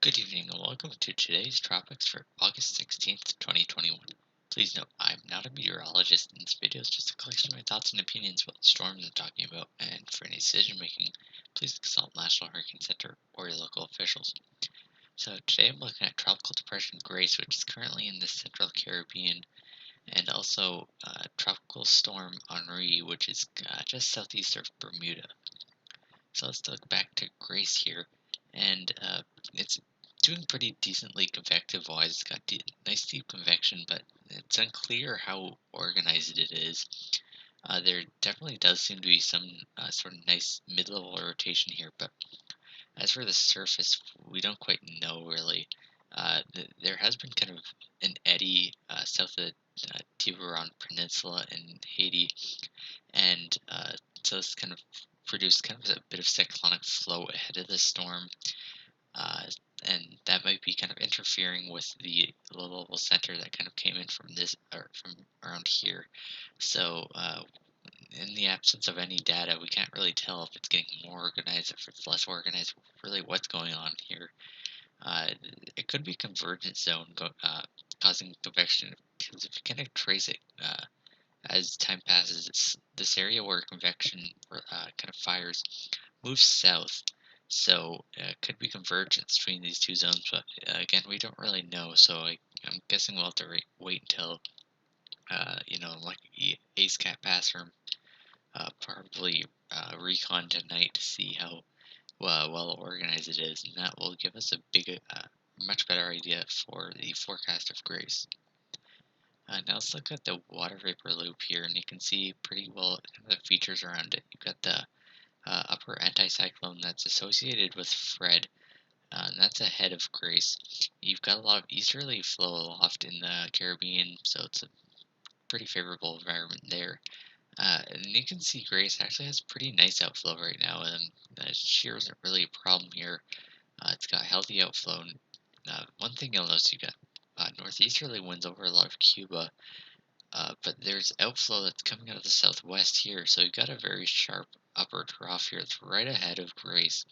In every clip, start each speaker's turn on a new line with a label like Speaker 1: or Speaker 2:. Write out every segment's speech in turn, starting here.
Speaker 1: Good evening and welcome to today's Tropics for August 16th, 2021. Please note, I'm not a meteorologist and this video is just a collection of my thoughts and opinions about the storms I'm talking about, and for any decision making, please consult National Hurricane Center or your local officials. So today I'm looking at Tropical Depression Grace, which is currently in the central Caribbean, and also Tropical Storm Henri, which is just southeast of Bermuda. So let's look back to Grace here, and it's doing pretty decently convective-wise. It's got nice deep convection, but it's unclear how organized it is. There definitely does seem to be some sort of nice mid-level rotation here, but as for the surface, we don't quite know really. There has been kind of an eddy south of the Tiburon Peninsula in Haiti, and so it's kind of produced kind of a bit of cyclonic flow ahead of the storm, uh, and that might be kind of interfering with the low-level center that kind of came in from this or from around here. So, in the absence of any data, we can't really tell if it's getting more organized, if it's less organized. Really, what's going on here? Uh, it could be convergence zone causing convection, because if you kind of trace it. As time passes, this area where convection kind of fires moves south. So it could be convergence between these two zones, but again, we don't really know. So I'm guessing we'll have to wait until, like ACE-CAT pass or probably recon tonight to see how well organized it is, and that will give us much better idea for the forecast of Grace. Now let's look at the water vapor loop here, and you can see pretty well kind of the features around it. You've got the upper anticyclone that's associated with Fred, and that's ahead of Grace. You've got a lot of easterly flow aloft in the Caribbean, so it's a pretty favorable environment there. And you can see Grace actually has pretty nice outflow right now, and shear isn't really a problem here. It's got healthy outflow. And, one thing you'll notice, you got northeasterly winds over a lot of Cuba, but there's outflow that's coming out of the southwest here, so you've got a very sharp upper trough here. It's right ahead of Grace.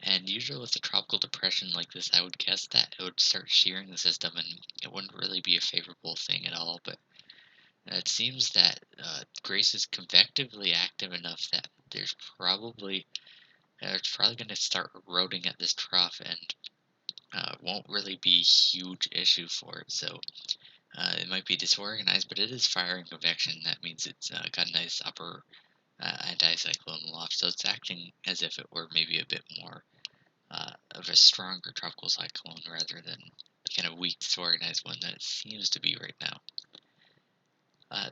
Speaker 1: And usually with a tropical depression like this, I would guess that it would start shearing the system, and it wouldn't really be a favorable thing at all. But it seems that Grace is convectively active enough that it's probably going to start eroding at this trough, and won't really be a huge issue for it. So it might be disorganized, but it is firing convection. That means it's got a nice upper anticyclone aloft, so it's acting as if it were maybe a bit more of a stronger tropical cyclone rather than the kind of weak, disorganized one that it seems to be right now.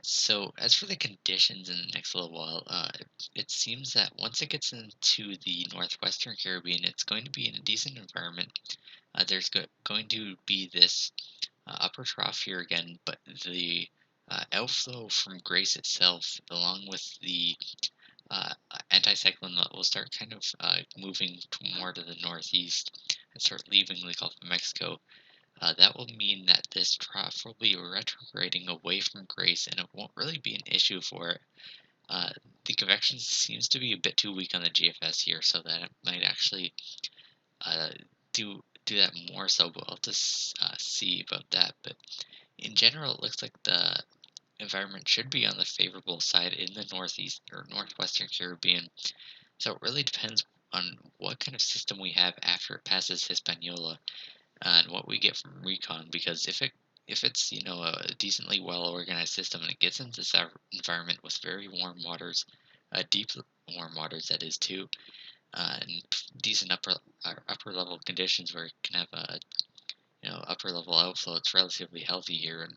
Speaker 1: So as for the conditions in the next little while, it seems that once it gets into the northwestern Caribbean, it's going to be in a decent environment. There's going to be this upper trough here again, but the outflow from Grace itself, along with the uh, anticyclone that will start kind of moving more to the northeast and start leaving the Gulf of Mexico, that will mean that this trough will be retrograding away from Grace, and it won't really be an issue for it. Uh, the convection seems to be a bit too weak on the GFS here, so that it might actually uh, do that more so. But we'll have to see about that. But in general, it looks like the environment should be on the favorable side in the northeast or northwestern Caribbean. So it really depends on what kind of system we have after it passes Hispaniola, and what we get from recon. Because if it's a decently well organized system and it gets into this environment with very warm waters, deep warm waters that is too, and decent upper level conditions where it can have a upper level outflow, it's relatively healthy here, and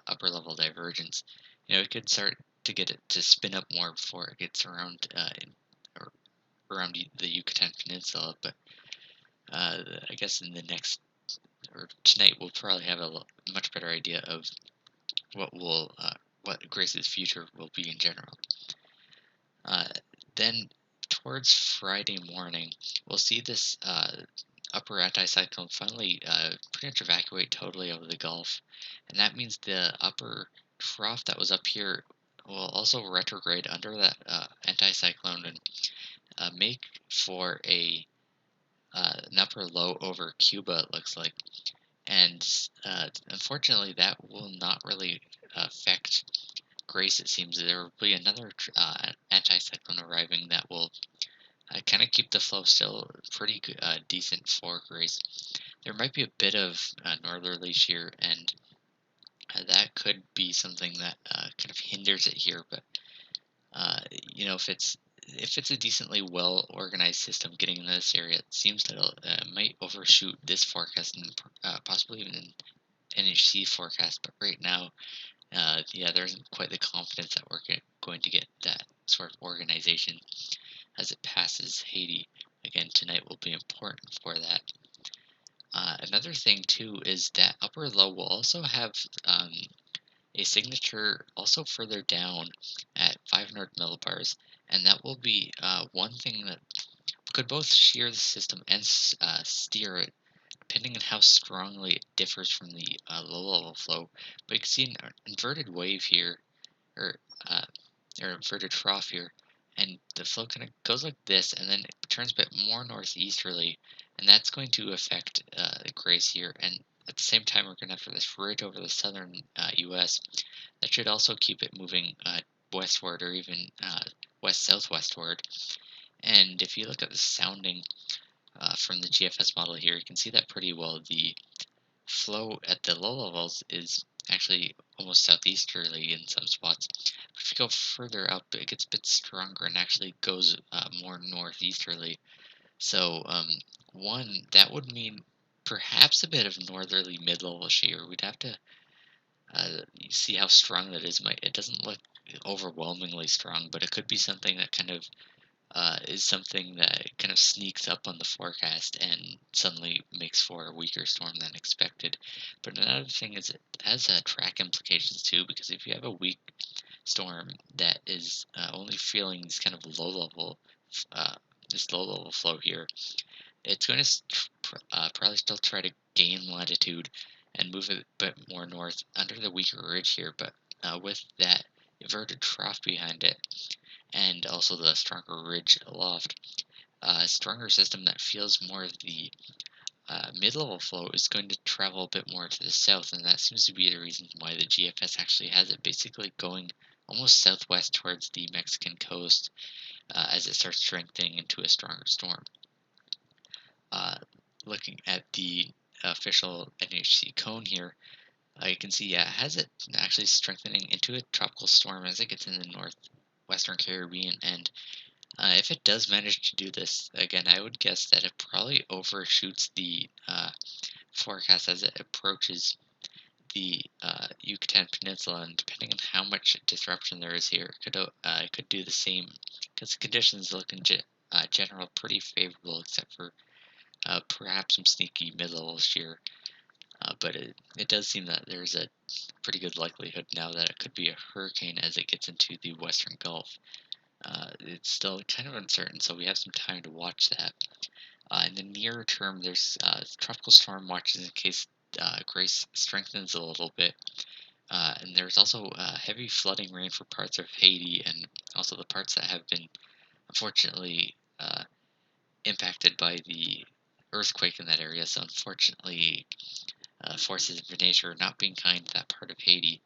Speaker 1: upper level divergence. It could start to get it to spin up more before it gets or around the Yucatan Peninsula. But I guess in the next or tonight we'll probably have a much better idea of what Grace's future will be in general. Then towards Friday morning, we'll see this upper anticyclone finally pretty much evacuate totally over the Gulf, and that means the upper trough that was up here will also retrograde under that anticyclone and make for a an upper low over Cuba, it looks like. And unfortunately, that will not really affect Grace. It seems there will be another anticyclone arriving that will kind of keep the flow still pretty decent for Grace. There might be a bit of northerly shear, and that could be something that kind of hinders it here. But if it's a decently well organized system getting in this area, it seems that it might overshoot this forecast and possibly even an NHC forecast. But right now, yeah, there isn't quite the confidence that we're going to get that sort of organization as it passes Haiti. Again, tonight will be important for that. Another thing too is that upper low will also have a signature also further down at 500 millibars, and that will be one thing that could both shear the system and steer it, depending on how strongly it differs from the low-level flow. But you can see an inverted wave here, or uh, or inverted trough here, and the flow kind of goes like this, and then it turns a bit more northeasterly, and that's going to affect the Grace here. And at the same time, we're going to have this ridge over the southern U.S. That should also keep it moving westward or even west-southwestward. And if you look at the sounding from the GFS model here, you can see that pretty well. The flow at the low levels is actually almost southeasterly in some spots. If you go further up, it gets a bit stronger and actually goes more northeasterly. So, one, that would mean perhaps a bit of northerly mid-level shear. We'd have to see how strong that is. It doesn't look overwhelmingly strong, but it could be something that is something that kind of sneaks up on the forecast and suddenly makes for a weaker storm than expected. But another thing is it has track implications too, because if you have a weak storm that is only feeling these kind of uh, this low level flow here, it's going to probably still try to gain latitude and move a bit more north under the weaker ridge here, but with that inverted trough behind it and also the stronger ridge aloft, a stronger system that feels more of the mid-level flow is going to travel a bit more to the south, and that seems to be the reason why the GFS actually has it basically going almost southwest towards the Mexican coast as it starts strengthening into a stronger storm. Looking at the official NHC cone here, you can see it has it actually strengthening into a tropical storm as it gets in the northwestern Caribbean. And if it does manage to do this, again, I would guess that it probably overshoots the forecast as it approaches the Yucatan Peninsula, and depending on how much disruption there is here, it could do the same, because the conditions look in general pretty favorable, except for perhaps some sneaky mid-level shear. But it does seem that there's a pretty good likelihood now that it could be a hurricane as it gets into the Western Gulf. It's still kind of uncertain, so we have some time to watch that. In the near term, there's tropical storm watches in case Grace strengthens a little bit. And there's also heavy flooding rain for parts of Haiti and also the parts that have been unfortunately impacted by the earthquake in that area. So unfortunately, forces of nature are not being kind to that part of Haiti.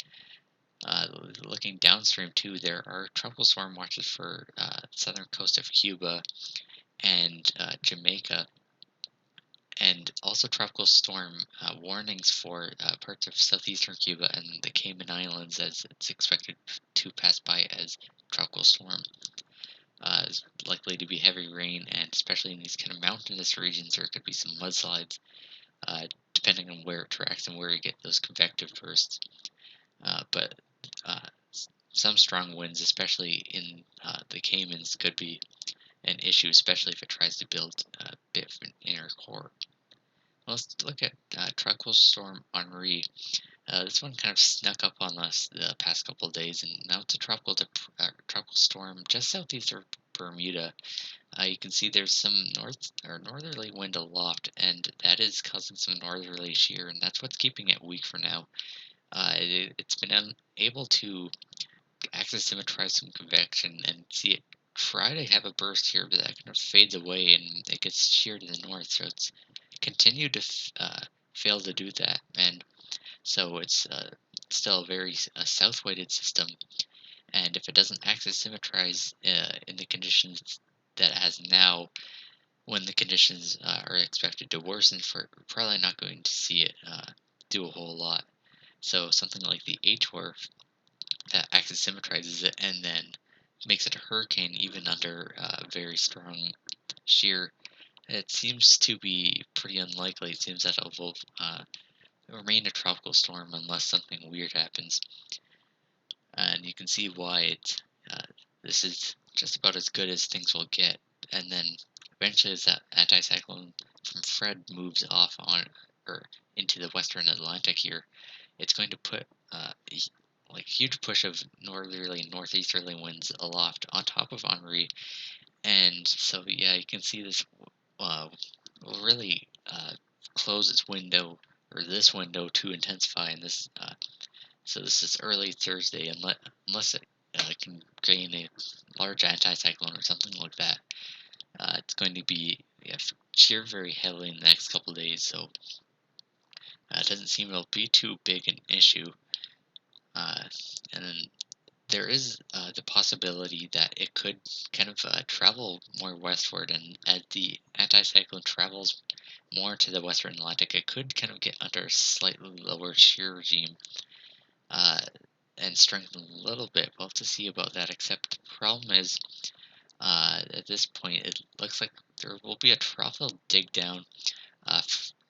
Speaker 1: Looking downstream too, there are tropical storm watches for southern coast of Cuba and Jamaica, and also tropical storm warnings for parts of southeastern Cuba and the Cayman Islands, as it's expected to pass by as tropical storm. It's likely to be heavy rain, and especially in these kind of mountainous regions, there could be some mudslides, depending on where it tracks and where you get those convective bursts. But some strong winds, especially in the Caymans, could be an issue, especially if it tries to build a bit of an inner core. Let's look at tropical storm Henri. This one kind of snuck up on us the past couple of days, and now it's a tropical storm just southeast of Bermuda. You can see there's some northerly wind aloft, and that is causing some northerly shear, and that's what's keeping it weak for now. It's been unable to access symmetrize some convection and see it try to have a burst here, but that kind of fades away and it gets sheared to the north. So it's continued to fail to do that, and so it's still a very south-weighted system. And if it doesn't axisymmetrize in the conditions that it has now, when the conditions are expected to worsen, we're probably not going to see it do a whole lot. So something like the H-wave that axisymmetrizes it and then makes it a hurricane even under very strong shear, it seems to be pretty unlikely. It seems that it will remain a tropical storm unless something weird happens. And you can see why uh, this is just about as good as things will get. And then eventually, as that anticyclone from Fred moves off on or into the western Atlantic here, it's going to put like huge push of northerly and northeasterly winds aloft on top of Henri. And so yeah, you can see this will really close its window, or this window, to intensify in this. So this is early Thursday, unless it can gain a large anticyclone or something like that. It's going to be, yeah, shear very heavily in the next couple of days. So it doesn't seem it'll be too big an issue. Uh, and then there is the possibility that it could kind of travel more westward, and as the anticyclone travels more to the western Atlantic, it could kind of get under a slightly lower shear regime uh, and strengthen a little bit. We'll have to see about that, except the problem is at this point it looks like there will be a trough that'll dig down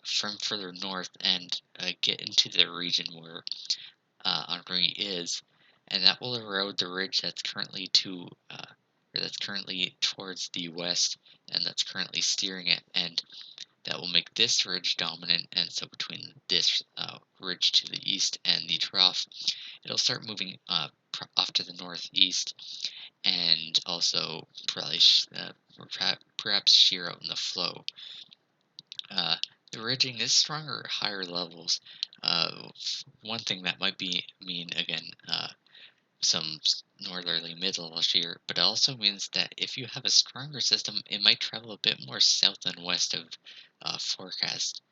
Speaker 1: from further north and get into the region where Henri is, and that will erode the ridge that's currently or that's currently towards the west, and that's currently steering it, and that will make this ridge dominant. And so between this ridge to the east and the trough, it'll start moving off to the northeast, and also probably perhaps shear out in the flow. Uh, the ridging is stronger at higher levels. One thing that might mean again some northerly mid-level shear, but it also means that if you have a stronger system, it might travel a bit more south and west of forecast.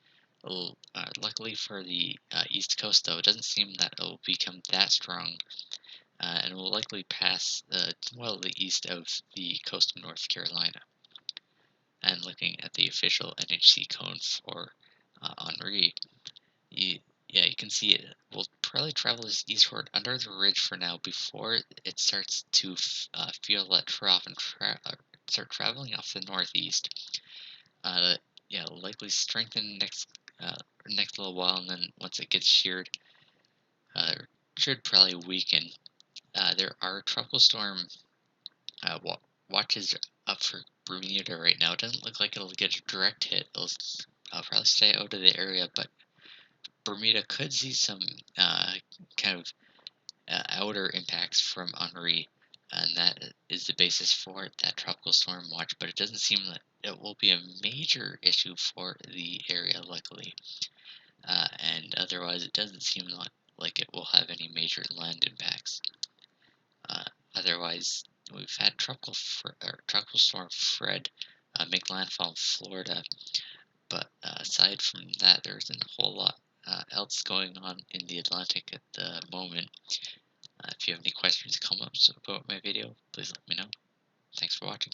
Speaker 1: Luckily for the east coast, though, it doesn't seem that it will become that strong, and will likely pass well the east of the coast of North Carolina. And looking at the official NHC cone for Henri, yeah, you can see it will probably travel eastward under the ridge for now before it starts to feel that trough and start traveling off the northeast. Yeah, likely strengthen next little while, and then once it gets sheared, uh, should probably weaken. There are tropical storm watches up for Bermuda right now. It doesn't look like it'll get a direct hit. It'll probably stay out of the area, but Bermuda could see some kind of outer impacts from Henri, and that is the basis for that tropical storm watch. But it doesn't seem that it will be a major issue for the area, luckily. And otherwise, it doesn't seem like it will have any major land impacts. Otherwise, we've had tropical storm Fred make landfall in Florida, but aside from that, there isn't a whole lot else going on in the Atlantic at the moment. If you have any questions, comments about my video, please let me know. Thanks for watching.